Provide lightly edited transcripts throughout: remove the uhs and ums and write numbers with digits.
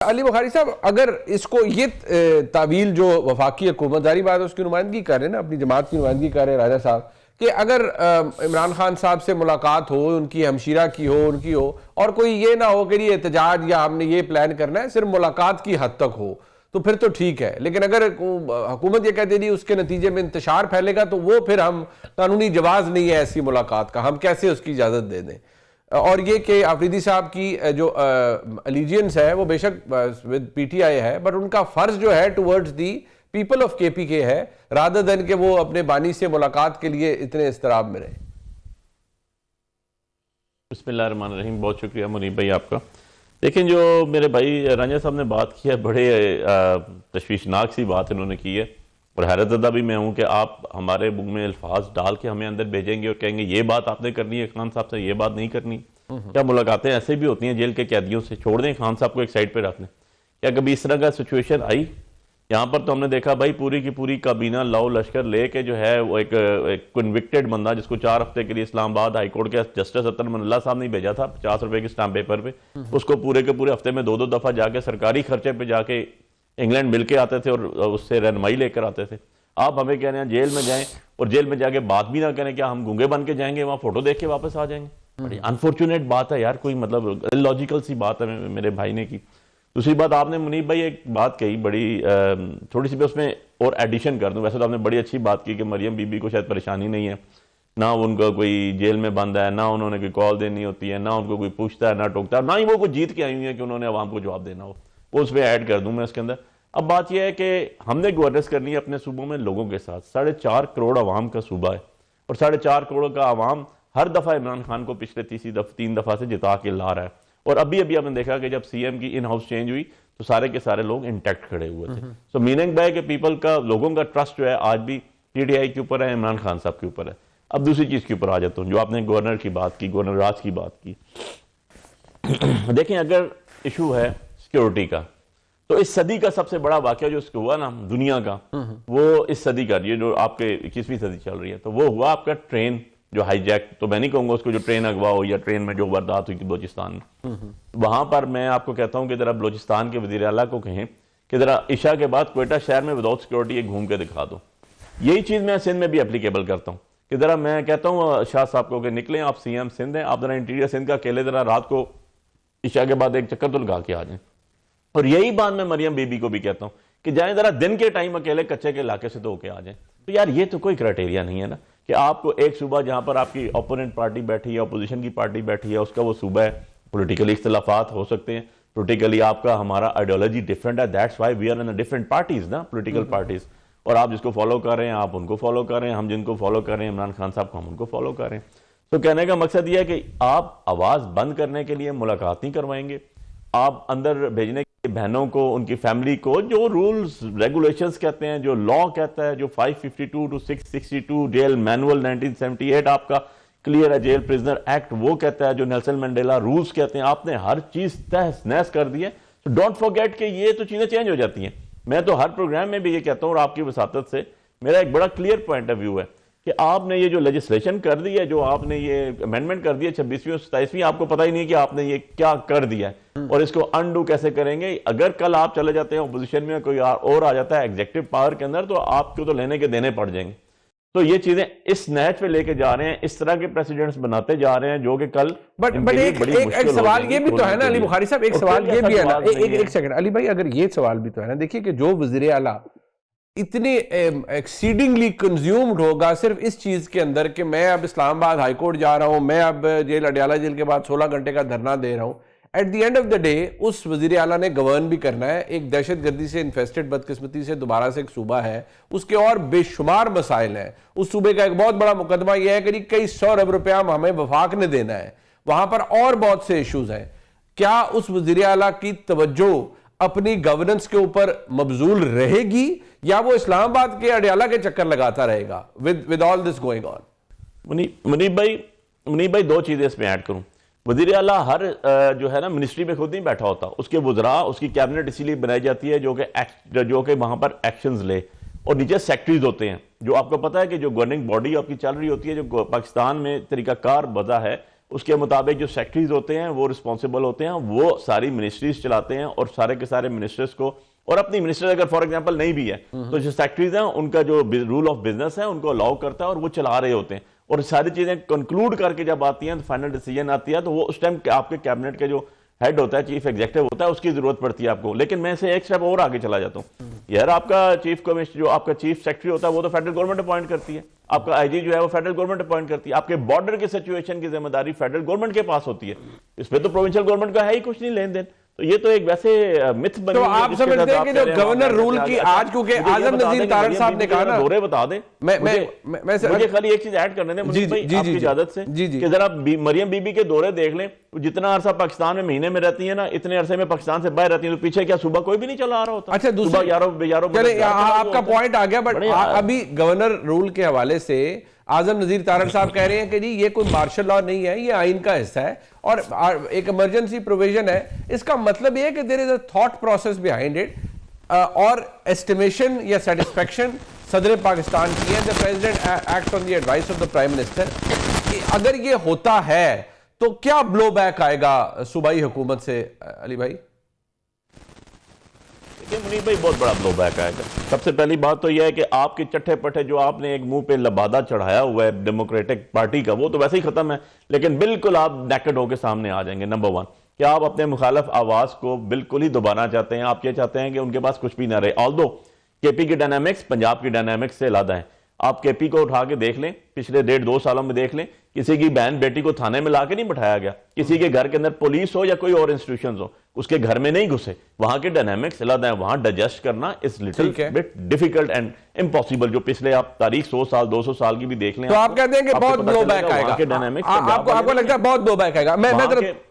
अली बुखारी साहब, अगर इसको ये तावील जो वफाकी हुकूमत, जारी बात है उसकी नुमाइंदगी कर रहे हैं ना, अपनी जमात की नुमाइंदगी कर रहे हैं राजा साहब, कि अगर इमरान खान साहब से मुलाकात हो, उनकी हमशीरा की हो, उनकी हो, और कोई ये ना हो कि ये एहतजाज या हमने ये प्लान करना है, सिर्फ मुलाकात की हद तक हो, तो फिर तो ठीक है। लेकिन अगर हुकूमत ये कहती है उसके नतीजे में इंतशार फैलेगा, तो वो फिर हम कानूनी जवाज नहीं है ऐसी मुलाकात का, हम कैसे उसकी इजाज़त दे दें। और ये कि आफरीदी साहब की जो अलीजियंस है वो बेशक विद पीटीआई है, बट उनका फर्ज जो है towards the people of KPK है, रादर देन कि वो अपने बानी से मुलाकात के लिए इतने इस्तराब में रहे। बिस्मिल्लाहिर्रहमानिर्रहीम। बहुत शुक्रिया मुनीब भाई आपका। लेकिन जो मेरे भाई रंजा साहब ने बात की है, बड़े तशवीशनाक सी बात इन्होंने की है, और हैरतज़दा भी मैं हूँ कि आप हमारे मुंह में अल्फाज डाल के हमें अंदर भेजेंगे और कहेंगे ये बात आपने करनी है, खान साहब से ये बात नहीं करनी। क्या मुलाकातें ऐसे भी होती हैं जेल के कैदियों से? छोड़ दें खान साहब को एक साइड पे रख दें। क्या कभी इस तरह का सिचुएशन आई? यहाँ पर तो हमने देखा भाई पूरी की पूरी काबीना लाओ लश्कर ले के जो है वो एक कन्विक्टेड बंदा जिसको 4 हफ्ते के लिए इस्लामाबाद हाईकोर्ट के जस्टिस अतर मनल्ला साहब ने भेजा था 50 रुपए के स्टाम्प पेपर पे, उसको पूरे के पूरे हफ्ते में 2-2 दफा जाके सरकारी खर्चे पे जाके इंग्लैंड मिल के आते थे और उससे रहनुमाई लेकर आते थे। आप हमें कह रहे हैं जेल में जाएं और जेल में जाके बात भी ना करें। क्या हम गूंगे बन के जाएंगे वहां फोटो देख के वापस आ जाएंगे? बड़ी अनफॉर्चुनेट बात है यार, कोई मतलब इलॉजिकल सी बात है मेरे भाई ने की। दूसरी बात, आपने मुनीब भाई एक बात कही बड़ी थोड़ी सी भी उसमें और एडिशन कर दूं। वैसे तो आपने बड़ी अच्छी बात की कि मरियम बीबी को शायद परेशानी नहीं है, ना उनका कोई जेल में बंद है, ना उन्होंने कोई कॉल देनी होती है, ना उनको कोई पूछता है, ना टोकता है, ना ही वो कुछ जीत के आई हुई है कि उन्होंने आवाम को जवाब देना हो। वो उसमें ऐड कर दूं मैं उसके अंदर। अब बात यह है कि हमने गवर्नेंस करनी है अपने सूबों में लोगों के साथ। 4.5 करोड़ आवाम का सूबा है और 4.5 करोड़ का आवाम हर दफा इमरान खान को पिछले 3 दफा से जिता के ला रहा है। और अभी अभी हमने देखा कि जब सीएम की इन हाउस चेंज हुई तो सारे के सारे लोग इंटैक्ट खड़े हुए थे। सो मीनिंग बाय के पीपल का, लोगों का ट्रस्ट जो है आज भी पीटीआई के ऊपर है, इमरान खान साहब के ऊपर है। अब दूसरी चीज के ऊपर आ जाता हूं, जो आपने गवर्नर की बात की, गवर्नर राज की बात की। देखें, अगर इशू है सिक्योरिटी का, तो इस सदी का सबसे बड़ा वाकया जो उसको हुआ ना दुनिया का, वो इस सदी का, ये जो आपके 21वीं सदी चल रही है, तो वो हुआ आपका ट्रेन जो हाईजैक, तो मैं नहीं कहूंगा उसको जो ट्रेन अगवा हो या ट्रेन में जो वारदात हुई थी बलोचिस्तान में। वहां पर मैं आपको कहता हूं कि जरा बलोचिस्तान के वजीर आला को कहें कि जरा इशा के बाद क्वेटा शहर में विदाउट सिक्योरिटी एक घूम के दिखा दो। यही चीज मैं सिंध में भी एप्लीकेबल करता हूँ कि जरा मैं कहता हूँ शाह साहब को कि निकलें, आप सीएम सिंध हैं, आप जरा इंटीरियर सिंध का अकेले जरा रात को इशा के बाद एक चक्कर तो लगा के आ जाए। और यही बात मैं मरियम बीबी को भी कहता हूं कि जाएं जरा दिन के टाइम अकेले कच्चे के इलाके से धो के आ जाएं। तो यार ये तो कोई क्राइटेरिया नहीं है ना कि आपको एक सूबा जहां पर आपकी ओपोनेंट पार्टी बैठी है, अपोजिशन की पार्टी बैठी है, उसका वो सूबा है। पोलिटिकली इख्तलाफात हो सकते हैं, पोलिटिकली आपका हमारा आइडियोलॉजी डिफरेंट है, that's why we are in different parties ना, पोलिटिकल पार्टीज। और आप जिसको फॉलो कर रहे हैं आप उनको फॉलो कर रहे हैं, हम जिनको फॉलो कर रहे हैं इमरान खान साहब को हम उनको फॉलो कर रहे हैं। तो कहने का मकसद यह है कि आप आवाज बंद करने के लिए मुलाकात नहीं करवाएंगे, आप अंदर भेजने बहनों को, उनकी फैमिली को जो रूल्स रेगुलेशंस कहते हैं, जो लॉ कहता है, जो 552 टू 662 जेल मैनुअल 1978 आपका क्लियर है, जेल प्रिजनर एक्ट वो कहता है, जो नेल्सन मंडेला रूल्स कहते हैं, आपने हर चीज तहस नहस कर दी है। तो डोंट फॉरगेट कि ये तो चीजें चेंज हो जाती हैं। मैं तो हर प्रोग्राम में भी ये कहता हूं और आपकी वसातत से मेरा एक बड़ा क्लियर पॉइंट ऑफ व्यू है कि आपने ये जो लेजिस्लेशन कर दी है, जो आपने ये अमेंडमेंट कर दी है 26वीं और 27वीं, आपको पता ही नहीं है कि आपने ये क्या कर दिया है और इसको अनडू कैसे करेंगे। अगर कल आप चले जाते हैं अपोजिशन में, कोई और आ जाता है एग्जीक्यूटिव पावर के अंदर, तो आपको तो लेने के देने पड़ जाएंगे। तो ये चीजें इस नहज पे लेके जा रहे हैं, इस तरह के प्रेसिडेंट्स बनाते जा रहे हैं जो कि कल बट एक सवाल ये भी तो है ना अली बुखारी साहब, एक सवाल ये भी है ना, एक सेकंड अली भाई, अगर ये सवाल भी तो है ना, देखिए कि जो वजीर आला इतने एक्सीडिंगली कंज्यूम्ड होगा सिर्फ इस चीज के अंदर कि मैं अब इस्लामाबाद हाईकोर्ट जा रहा हूं, मैं अब जेल अडयाला जेल के बाद 16 घंटे का धरना दे रहा हूं। At the end of the day उस वजीर आला ने गवर्न भी करना है, एक दहशतगर्दी से इन्फेस्टेड बदकिस्मती से दोबारा से एक सूबा है, उसके और बेशुमार मसाइल हैं। उस सूबे का एक बहुत बड़ा मुकदमा यह है कि कई 100 अरब रुपया हमें वफाक ने देना है, वहां पर और बहुत से इशूज हैं। क्या उस वजीर आला की तवज्जो अपनी गवर्नेंस के ऊपर मबजूल रहेगी या वो इस्लामाबाद के अडयाला के चक्कर लगाता रहेगा with all this going on? Munib भाई 2 चीजें इसमें ऐड करूं। वजीर आला हर जो है ना मिनिस्ट्री में खुद नहीं बैठा होता, उसके वज़रा, उसकी कैबिनेट इसीलिए बनाई जाती है जो कि वहां पर एक्शंस ले, और नीचे सेक्रेटरीज होते हैं। जो आपको पता है कि जो गवर्निंग बॉडी आपकी चल रही होती है, जो पाकिस्तान में तरीकाकार बजा है, उसके मुताबिक जो सेक्रेटरीज होते हैं वो रिस्पॉन्सिबल होते हैं, वो सारी मिनिस्ट्रीज चलाते हैं और सारे के सारे मिनिस्टर्स को, और अपनी मिनिस्टर अगर फॉर एग्जांपल नहीं भी है तो जो सेक्रेटरीज हैं उनका जो रूल ऑफ बिजनेस है उनको अलाउ करता है और वो चला रहे होते हैं, और सारी चीजें कंक्लूड करके जब आती हैं तो फाइनल डिसीजन आती है, तो वो उस टाइम आपके कैबिनेट के जो हेड होता है, चीफ एग्जीक्यूटिव होता है, उसकी जरूरत पड़ती है आपको। लेकिन मैं से एक स्टेप और आगे चला जाता हूँ यार, आपका चीफ कमिश्नर जो आपका चीफ सेक्रेटरी होता है वो तो फेडरल गवर्नमेंट अपॉइंट करती है, आपका आईजी जो है वो फेडरल गवर्नमेंट अपॉइंट करती है, आपके बॉर्डर की सिचुएशन की जिम्मेदारी फेडरल गवर्नमेंट के पास होती है, इसमें तो प्रोविंशियल गवर्नमेंट का है ही कुछ नहीं लेन देन। तो ये तो एक वैसे मिथ बनी तो है आप समझते हैं कि जो गवर्नर रूल की आज, क्योंकि आजम नजीर तारड़ साहब ने कहा ना, दौरे बता दें, मुझे खाली एक चीज ऐड करने दें मुनीब भाई आपकी इजाजत से, कि जरा मरियम बीबी के दौरे देख लें, जितना अरसा पाकिस्तान में महीने में रहती है ना, इतने अरसे में पाकिस्तान से बाहर रहती है, तो पीछे क्या सुबह कोई भी नहीं चला आ रहा होता। अच्छा, दूसरा आपका पॉइंट आ गया, बट अभी गवर्नर रूल के हवाले से आजम नजीर तारड़ साहब कह रहे हैं कि जी ये कोई मार्शल लॉ नहीं है, ये आइन का हिस्सा है और एक इमरजेंसी प्रोविजन है। इसका मतलब ये है कि there is a thought process behind it और एस्टिमेशन या सेटिस्फेक्शन सदर पाकिस्तान की है। The president act on the advice of the prime minister. अगर ये होता है तो क्या ब्लो बैक आएगा सूबाई हुकूमत से अली भाई? मुनीब भाई बहुत बड़ा ब्लो बैक आएगा। सबसे पहली बात तो यह है कि आपके चट्टे पट्टे जो आपने एक मुंह पे लबादा चढ़ाया हुआ है डेमोक्रेटिक पार्टी का, वो तो वैसे ही खत्म है, लेकिन बिल्कुल आप नेकेड होकर सामने आ जाएंगे। नंबर वन, कि आप अपने मुखालिफ आवाज को बिल्कुल ही दबाना चाहते हैं, आप ये चाहते हैं कि उनके पास कुछ भी ना रहे। ऑल्दो केपी की डायनामिक्स पंजाब की डायनामिक्स से अलग है। आप केपी को उठा के देख लें, पिछले 1.5-2 सालों में देख लें, किसी की बहन बेटी को थाने में लाके नहीं बिठाया गया, किसी के घर के अंदर पुलिस हो या कोई और इंस्टीट्यूशन हो उसके घर में नहीं घुसे, वहां के डायनामिक्स अलग है, वहां डाइजेस्ट करना is little bit difficult and impossible. जो पिछले आप तारीख 100 साल 200 साल की भी देख लें, तो आप कहते हैं कि बहुत ब्लो बैक आएगा, आपको लगता है बहुत ब्लो बैक आएगा? मैं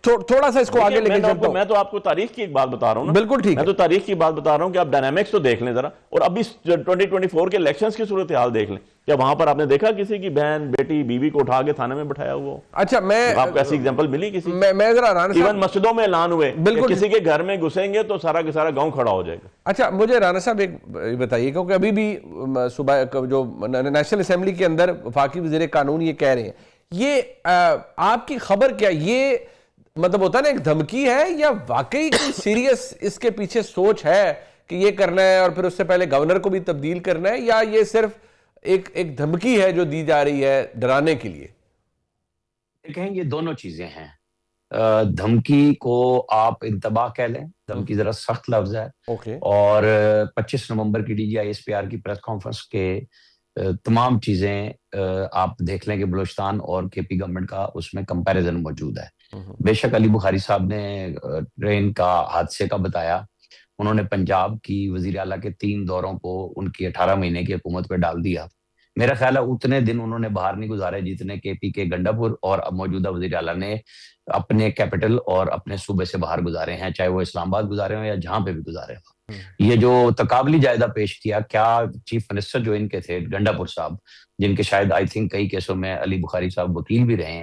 थोड़ा सा इसको आगे लेके चलता हूं। मैं तो आपको तारीख की एक बात बता रहा हूं ना, बिल्कुल ठीक है, मैं तो तारीख की बात बता रहा हूं कि आप डायनामिक्स तो देख लें जरा, और अभी 2024 के इलेक्शंस की सूरत हाल देख लें, क्या वहां पर आपने देखा किसी की बहन बेटी बीवी को उठा के थाने में बिठाया हुआ? अच्छा, मैं आपको ऐसी एग्जांपल मिली किसी? मैं जरा इवन मस्जिदों में ऐलान हुए बिल्कुल किसी के घर में घुसेंगे तो सारा के सारा गांव खड़ा हो जाएगा। अच्छा, मुझे राना साहब एक बताइए, क्योंकि अभी भी सुबह जो नेशनल असेंबली के अंदर वफाकी वज़ीर कानून ये कह रहे हैं, ये आपकी खबर क्या, ये मतलब होता है ना एक धमकी है या वाकई कोई सीरियस इसके पीछे सोच है कि ये करना है और फिर उससे पहले गवर्नर को भी तब्दील करना है, या ये सिर्फ एक धमकी है जो दी जा रही है डराने के लिए? देखें, ये दोनों चीजें हैं। धमकी को आप इंतबाह कह लें, धमकी जरा सख्त लफ्ज है। और 25 नवंबर की DGI-SPR की प्रेस कॉन्फ्रेंस के तमाम चीजें आप देख लें कि बलूचिस्तान और केपी गवर्नमेंट का उसमें कंपैरिजन मौजूद है। बेशक अली बुखारी साहब ने ट्रेन का हादसे का बताया, उन्होंने पंजाब की वजीर आला के 3 दौरों को उनकी 18 महीने की हुकूमत पे डाल दिया। मेरा ख्याल है उतने दिन उन्होंने बाहर नहीं गुजारे जितने केपी के गंडापुर और अब मौजूदा वजीर आला ने अपने कैपिटल और अपने सूबे से बाहर गुजारे हैं, चाहे वो इस्लामाबाद गुजारे हो या जहां पे भी गुजारे हो। ये जो तकाबली जायदा पेश किया, क्या चीफ मिनिस्टर जो इनके थे गंडापुर साहब, जिनके शायद आई थिंक कई केसों में अली बुखारी साहब वकील भी रहे